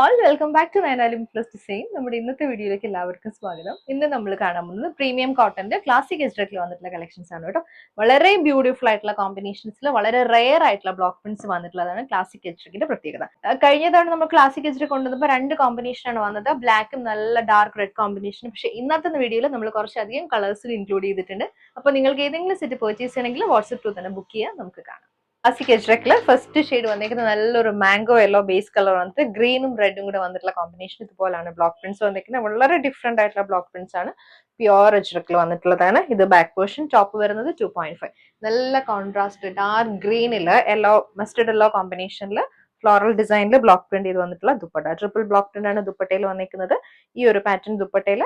all, welcome back to Nainalim Plus Design. നമ്മുടെ ഇന്നത്തെ വീഡിയോയിലേക്ക് എല്ലാവർക്കും സ്വാഗതം. ഇന്ന് നമ്മൾ കാണാൻ പോകുന്നത് പ്രീമിയം കോട്ടന്റെ ക്ലാസിക് എജ്രക്കിൽ വന്നിട്ടുള്ള കളക്ഷൻസ് ആണ് കേട്ടോ. വളരെ ബ്യൂട്ടിഫുൾ ആയിട്ടുള്ള കോമ്പിനേഷൻസിൽ വളരെ റെയർ ആയിട്ടുള്ള ബ്ലോക്ക് പ്രിന്റ്സ് വന്നിട്ടുള്ളതാണ് ക്ലാസിക് എജ്രക്കിന്റെ പ്രത്യേകത. കഴിഞ്ഞ തവണ നമ്മൾ ക്ലാസിക് എജ്രക്ക് കൊണ്ടുവന്നപ്പോൾ രണ്ട് കോമ്പിനേഷൻ ആണ് വന്നത്, ബ്ലാക്കും നല്ല ഡാർക്ക് റെഡ് കോമ്പിനേഷൻ. പക്ഷേ ഇന്നത്തെ വീഡിയോയിൽ നമ്മൾ കുറച്ചധികം കളേഴ്സിൽ ഇൻക്ലൂഡ് ചെയ്തിട്ടുണ്ട്. അപ്പോൾ നിങ്ങൾക്ക് ഏതെങ്കിലും സെറ്റ് പർച്ചേസ് ചെയ്യണമെങ്കിൽ വാട്സ്ആപ്പ് ത്രൂ തന്നെ ബുക്ക് ചെയ്യാം, നമുക്ക് കാണാം. ക്ലാസിക് എജ്രക്കില് ഫസ്റ്റ് ഷെയ്ഡ് വന്നിരിക്കുന്നത് നല്ലൊരു മാംഗോ യെല്ലോ ബേസ് കളർ വന്നിട്ട് ഗ്രീനും റെഡും കൂടെ വന്നിട്ടുള്ള കോമ്പിനേഷൻ. ഇതുപോലാണ് ബ്ലോക്ക് പ്രിന്റ്സ് വന്നിരിക്കുന്നത്. വളരെ ഡിഫറെന്റ് ആയിട്ടുള്ള ബ്ലോക്ക് പ്രിന്റ്സ് ആണ്. പ്യുവർ എജ്രക്കിൽ വന്നിട്ടുള്ളതാണ്. ഇത് ബാക്ക് പോർഷൻ, ടോപ്പ് വരുന്നത് 2.5. നല്ല കോൺട്രാസ്റ്റ് ഡാർക്ക് ഗ്രീനില് യെല്ലോ മസ്റ്റർഡ് യെല്ലോ കോമ്പിനേഷനിൽ ഫ്ലോറൽ ഡിസൈനിൽ ബ്ലോക്ക് പ്രിന്റ് ചെയ്ത് വന്നിട്ടുള്ള ദുപ്പട്ട. ട്രിപ്പിൾ ബ്ലോക്ക് പ്രിന്റ് ആണ് ദുപ്പട്ടയിൽ വന്നിരിക്കുന്നത്. ഈ ഒരു പാറ്റേൺ ദുപ്പട്ടയിൽ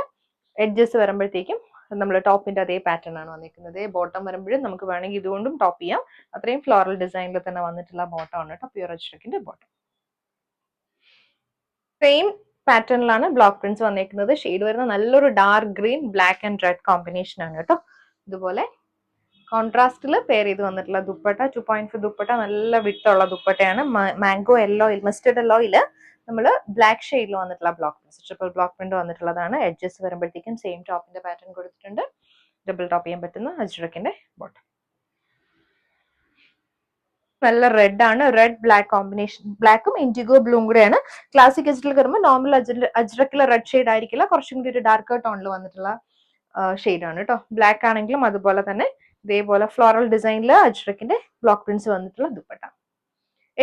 എഡ്ജസ് വരുമ്പോഴത്തേക്കും നമ്മൾ ടോപ്പിന്റെ അതേ പാറ്റേൺ ആണ് വന്നിരിക്കുന്നത്. ബോട്ടം വരുമ്പോഴും നമുക്ക് വേണമെങ്കിൽ ഇതുകൊണ്ടും ടോപ്പ് ചെയ്യാം. അത്രയും ഫ്ലോറൽ ഡിസൈനിൽ തന്നെ വന്നിട്ടുള്ള ബോട്ടം ആണ് കേട്ടോ, പ്യുവർ എജ്രക്കിന്റെ ബോട്ടം. സെയിം പാറ്റേണിലാണ് ബ്ലോക്ക് പ്രിന്റ്സ് വന്നിരിക്കുന്നത്. ഷെയ്ഡ് വരുന്ന നല്ലൊരു dark green black and red combination ആണ് കേട്ടോ. ഇതുപോലെ കോൺട്രാസ്റ്റിൽ പെയർ ചെയ്ത് വന്നിട്ടുള്ള ദുപ്പട്ട, 2.5 ദുപ്പട്ട, നല്ല വിട്ടുള്ള ദുപ്പട്ടയാണ്. മാംഗോ യെല്ലോ മസ്റ്റർഡ് യെല്ലോയില് നമ്മൾ ബ്ലാക്ക് ഷെയ്ഡിൽ വന്നിട്ടുള്ള block prints, triple block print വന്നിട്ടുള്ളതാണ്. എഡ്ജസ് വരുമ്പോഴത്തേക്കും സെയിം ടോപ്പിന്റെ പാറ്റേൺ കൊടുത്തിട്ടുണ്ട്. ഡബിൾ ടോപ്പ് ചെയ്യാൻ പറ്റുന്ന അജ്രക്കിന്റെ ബോട്ടം. നല്ല റെഡ് ആണ്, റെഡ് ബ്ലാക്ക് കോമ്പിനേഷൻ. ബ്ലാക്കും ഇൻഡിഗോ ബ്ലൂയും കൂടെയാണ്. ക്ലാസിക് എജ്രക്കിൽ വരുമ്പോൾ നോർമൽ അജ്രക്കിലെ റെഡ് ഷെയ്ഡ് ആയിരിക്കില്ല, കുറച്ചും കൂടി ഒരു ഡാർക്ക് ടോണിൽ വന്നിട്ടുള്ള ഷെയ്ഡ് ആണ് കേട്ടോ. ബ്ലാക്ക് ആണെങ്കിലും അതുപോലെ തന്നെ ഇതേപോലെ ഫ്ലോറൽ ഡിസൈനിൽ അജ്രക്കിന്റെ ബ്ലോക്ക് പ്രിന്റ്സ് വന്നിട്ടുള്ള ദുപ്പട്ട.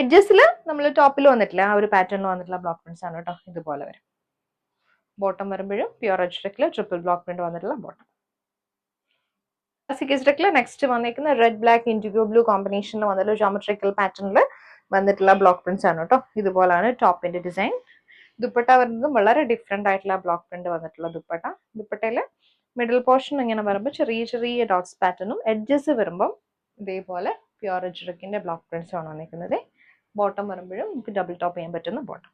എഡ്ജസിൽ നമ്മൾ ടോപ്പിൽ വന്നിട്ടില്ല, ആ ഒരു പാറ്റേണിൽ വന്നിട്ടുള്ള ബ്ലോക്ക് പ്രിന്റ്സ് ആണ് കേട്ടോ. ഇതുപോലെ വരും. ബോട്ടം വരുമ്പോഴും പ്യുവർ എജ്രക്കിൽ ട്രിപ്പിൾ ബ്ലോക്ക് പ്രിന്റ് വന്നിട്ടുള്ള ബോട്ടം. ക്ലാസിക് എജ്രക്കിൽ നെക്സ്റ്റ് വന്നിരിക്കുന്ന റെഡ് ബ്ലാക്ക് ഇൻഡിഗോ ബ്ലൂ കോമ്പിനേഷനിൽ വന്നിട്ടുള്ള ജോമെട്രിക്കൽ പാറ്റേണിൽ വന്നിട്ടുള്ള ബ്ലോക്ക് പ്രിന്റ്സ് ആണ് കേട്ടോ. ഇതുപോലാണ് ടോപ്പിന്റെ ഡിസൈൻ. ദുപ്പട്ട വരുന്നതും വളരെ ഡിഫറെന്റ് ആയിട്ടുള്ള ബ്ലോക്ക് പ്രിന്റ് വന്നിട്ടുള്ള ദുപ്പട്ട. ദുപ്പട്ടയില് മിഡിൽ പോർഷൻ ഇങ്ങനെ വരുമ്പോൾ ചെറിയ ചെറിയ ഡോട്ട്സ് പാറ്റേണും, എഡ്ജസ് വരുമ്പം ഇതേപോലെ പ്യുവർ എജ്രക്കിന്റെ ബ്ലോക്ക് പ്രിന്റ്സ് ആണ് വന്നിരിക്കുന്നത്. ബോട്ടം വരുമ്പോഴും നമുക്ക് ഡബിൾ ടോപ്പ് ചെയ്യാൻ പറ്റുന്ന ബോട്ടം.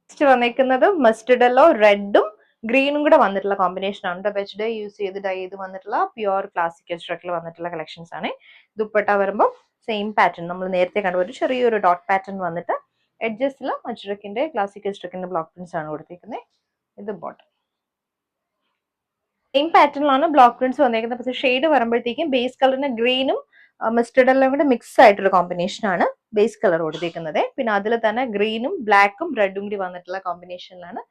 നെക്സ്റ്റ് വന്നിരിക്കുന്നത് മസ്റ്റർഡ് യെല്ലോ റെഡും ഗ്രീനും കൂടെ വന്നിട്ടുള്ള കോമ്പിനേഷൻ ആണ്. വെച്ച് ഡേ യൂസ് ചെയ്ത് ഡൈ ചെയ്ത് വന്നിട്ടുള്ള പ്യുവർ ക്ലാസിക് എജ്രക്കിൽ വന്നിട്ടുള്ള കളക്ഷൻസ് ആണ്. ദുപ്പട്ട വരുമ്പോൾ സെയിം പാറ്റേൺ നമ്മൾ നേരത്തെ കണ്ടുപോയി ചെറിയൊരു ഡോട്ട് പാറ്റേൺ വന്നിട്ട് എഡ്ജസിൽ അജ്രക്കിന്റെ ക്ലാസിക് എജ്രക്കിന്റെ ബ്ലോക്ക് പ്രിന്റ്സ് ആണ് കൊടുത്തിരിക്കുന്നത്. ഇത് ബോട്ടം. സെയിം പാറ്റേണിലാണ് ബ്ലോക്ക് പ്രിന്റ്സ് വന്നിരിക്കുന്നത്. പക്ഷേ ഷെയ്ഡ് വരുമ്പോഴത്തേക്കും ബേസ് കളറിന് ഗ്രീനും മസ്റ്റർഡ് എല്ലാം കൂടെ മിക്സ് ആയിട്ടുള്ള കോമ്പിനേഷൻ ആണ് ബേസ് കളർ കൊടുത്തിരിക്കുന്നത്. പിന്നെ അതിൽ തന്നെ ഗ്രീനും ബ്ലാക്കും റെഡും കൂടി വന്നിട്ടുള്ള കോമ്പിനേഷനിലാണ്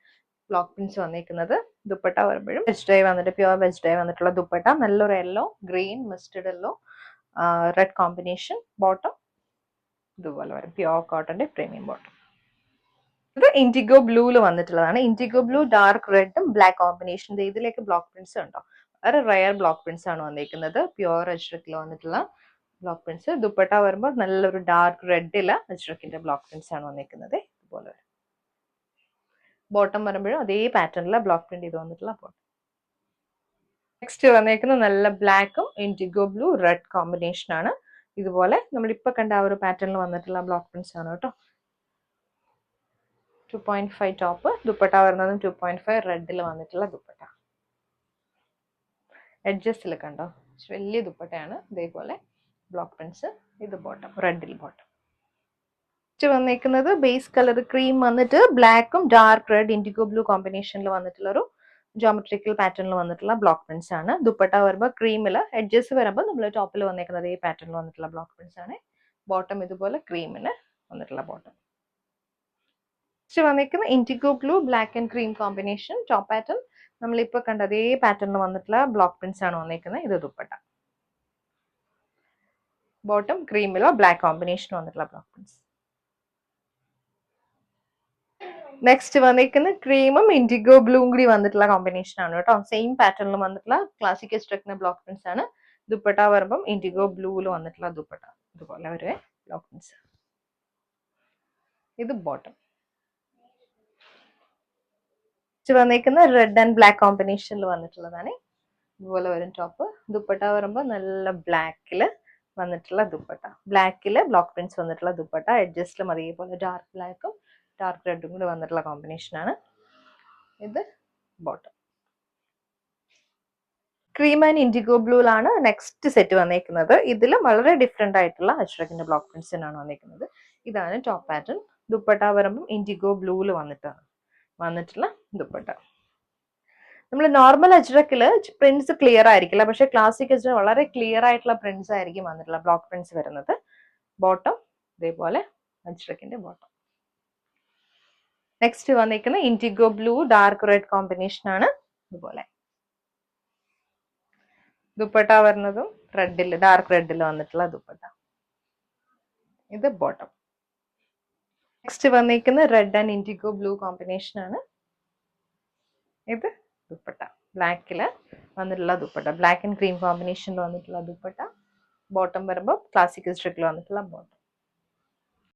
ബ്ലോക്ക് പ്രിന്റ്സ് വന്നിരിക്കുന്നത്. ദുപ്പട്ട വരുമ്പോഴും വെജ് ഡൈ വന്നിട്ട് പ്യുവർ വെജ് ഡൈ വന്നിട്ടുള്ള ദുപ്പട്ട. നല്ലൊരു yellow green mustard yellow red combination. Bottom ഇതുപോലെ വരും, പ്യുവർ കോട്ടന്റെ പ്രീമിയം ബോട്ടം. ഇത് ഇൻഡിഗോ ബ്ലൂല് വന്നിട്ടുള്ളതാണ്. ഇൻഡിഗോ ബ്ലൂ ഡാർക്ക് റെഡും ബ്ലാക്ക് കോമ്പിനേഷൻ. ഇതിലേക്ക് ബ്ലോക്ക് പ്രിന്റ്സ് ഉണ്ടോ, വളരെ റയർ ബ്ലോക്ക് പ്രിന്റ്സ് ആണ് വന്നിരിക്കുന്നത്. പ്യുവർ അജ്രക്കിൽ വന്നിട്ടുള്ള ബ്ലോക്ക് പ്രിന്റ്സ്. ദുപ്പട്ട വരുമ്പോൾ നല്ലൊരു ഡാർക്ക് റെഡില് അജ്രക്കിന്റെ ബ്ലോക്ക് പ്രിന്റ്സ് ആണ് വന്നിരിക്കുന്നത്. ഇതുപോലെ വരും. ബോട്ടം വരുമ്പോഴും അതേ പാറ്റേണില് ബ്ലോക്ക് പ്രിന്റ് ചെയ്ത് വന്നിട്ടുള്ള ബോട്ടം. നെക്സ്റ്റ് വന്നിരിക്കുന്നത് നല്ല ബ്ലാക്കും ഇൻഡിഗോ ബ്ലൂ റെഡ് കോമ്പിനേഷൻ ആണ്. ഇതുപോലെ നമ്മളിപ്പോ കണ്ട ആ ഒരു പാറ്റേണിൽ വന്നിട്ടുള്ള ബ്ലോക്ക് പ്രിന്റ്സ് ആണ് കേട്ടോ. 2.5 ടോപ്പ്. ദുപ്പട്ട വരുന്നതും 2.5 റെഡിൽ വന്നിട്ടുള്ള ദുപ്പട്ട. എഡ്ജസ്റ്റിൽ കണ്ടോ, വലിയ ദുപ്പട്ടയാണ്. ഇതേപോലെ ബ്ലോക്ക് പ്രിന്റ്സ്. ഇത് ബോട്ടം, റെഡിൽ ബോട്ടം. വന്നിരിക്കുന്നത് ബേസ് കളർ ക്രീം വന്നിട്ട് ബ്ലാക്കും ഡാർക്ക് റെഡ് ഇൻഡിഗോ ബ്ലൂ കോമ്പിനേഷനിൽ വന്നിട്ടുള്ള ഒരു ജോമെട്രിക്കൽ പാറ്റേണിൽ വന്നിട്ടുള്ള ബ്ലോക്ക് പ്രിന്റ്സ് ആണ്. ദുപ്പട്ട വരുമ്പോൾ ക്രീമിൽ, എഡ്ജസ് വരുമ്പോൾ നമ്മൾ ടോപ്പിൽ വന്നിരിക്കുന്നത് ഈ പാറ്റേണിൽ വന്നിട്ടുള്ള ബ്ലോക്ക് പ്രിന്റ്സ് ആണ്. ബോട്ടം ഇതുപോലെ ക്രീമിന് വന്നിട്ടുള്ള ബോട്ടം. നെക്സ്റ്റ് വന്നിരിക്കുന്ന IndiGo blue black and cream combination. Top pattern നമ്മളിപ്പോൾ കണ്ട അതേ പാറ്റേണിൽ വന്നിട്ടുള്ള ബ്ലോക്ക് പ്രിന്റ്സ് ആണ് വന്നിരിക്കുന്നത്. ഇത് ദുപ്പട്ട. ബോട്ടം ക്രീമിലോ ബ്ലാക്ക് കോമ്പിനേഷൻ വന്നിട്ടുള്ള ബ്ലോക്ക് പ്രിന്റ്സ്. നെക്സ്റ്റ് വന്നിരിക്കുന്ന ക്രീമും ഇൻഡിഗോ ബ്ലൂവും കൂടി വന്നിട്ടുള്ള കോമ്പിനേഷൻ ആണ് കേട്ടോ. സെയിം പാറ്റേണിൽ വന്നിട്ടുള്ള ക്ലാസിക് എജ്രക്കിന്റെ ബ്ലോക്ക് പ്രിന്റ്സ് ആണ്. ദുപ്പട്ട വരുമ്പം ഇൻഡിഗോ ബ്ലൂവിൽ വന്നിട്ടുള്ള ദുപ്പട്ട. ഇതുപോലെ ഒരു ബ്ലോക്ക് പ്രിന്റ്സ്. ഇത് ബോട്ടം. വന്നിരിക്കുന്ന റെഡ് ആൻഡ് ബ്ലാക്ക് കോമ്പിനേഷനിൽ വന്നിട്ടുള്ളതാണ്. ഇതുപോലെ വരും ടോപ്പ്. ദുപ്പട്ട വരുമ്പോൾ നല്ല ബ്ലാക്കില് വന്നിട്ടുള്ള ദുപ്പട്ട. ബ്ലാക്കില് ബ്ലോക്ക് പ്രിന്റ്സ് വന്നിട്ടുള്ള ദുപ്പട്ട. എഡ്ജസ്റ്റിലും അതേപോലെ ഡാർക്ക് ബ്ലാക്കും ഡാർക്ക് റെഡും കൂടി വന്നിട്ടുള്ള കോമ്പിനേഷൻ ആണ്. ഇത് ബോട്ടം. ക്രീം ആൻഡ് ഇൻഡിഗോ ബ്ലൂലാണ് നെക്സ്റ്റ് സെറ്റ് വന്നിരിക്കുന്നത്. ഇതിൽ വളരെ ഡിഫറെന്റ് ആയിട്ടുള്ള അജ്രക്കിന്റെ ബ്ലോക്ക് പ്രിന്റ്സിനാണ് വന്നിരിക്കുന്നത്. ഇതാണ് ടോപ്പ് പാറ്റേൺ. ദുപ്പട്ട വരുമ്പം ഇൻഡിഗോ ബ്ലൂവിൽ വന്നിട്ടുള്ള ദുപ്പട്ട. നമ്മൾ നോർമൽ അജ്രക്കില് പ്രിന്റ്സ് ക്ലിയർ ആയിരിക്കില്ല, പക്ഷെ ക്ലാസിക് അജ്രക് വളരെ ക്ലിയർ ആയിട്ടുള്ള പ്രിന്റ്സ് ആയിരിക്കും വന്നിട്ടുള്ള ബ്ലോക്ക് പ്രിന്റ്സ് വരുന്നത്. ബോട്ടം ഇതേപോലെ അജ്രക്കിന്റെ ബോട്ടം. നെക്സ്റ്റ് വന്നിരിക്കുന്ന IndiGo blue dark red combination ആണ്. ഇതുപോലെ ദുപ്പട്ട വരുന്നതും റെഡിൽ ഡാർക്ക് റെഡിൽ വന്നിട്ടുള്ള ദുപ്പട്ട. ഇത് ബോട്ടം. നെക്സ്റ്റ് വന്നിരിക്കുന്ന red and IndiGo blue combination ആണ്. ഇത് ദുപ്പട്ട ബ്ലാക്കില് വന്നിട്ടുള്ള ദുപ്പട്ട, ബ്ലാക്ക് ആൻഡ് ക്രീം കോമ്പിനേഷനിൽ വന്നിട്ടുള്ള ദുപ്പട്ട. ബോട്ടം വരുമ്പോൾ ക്ലാസിക് സ്ട്രിക്കിൽ വന്നിട്ടുള്ള ബോട്ടം.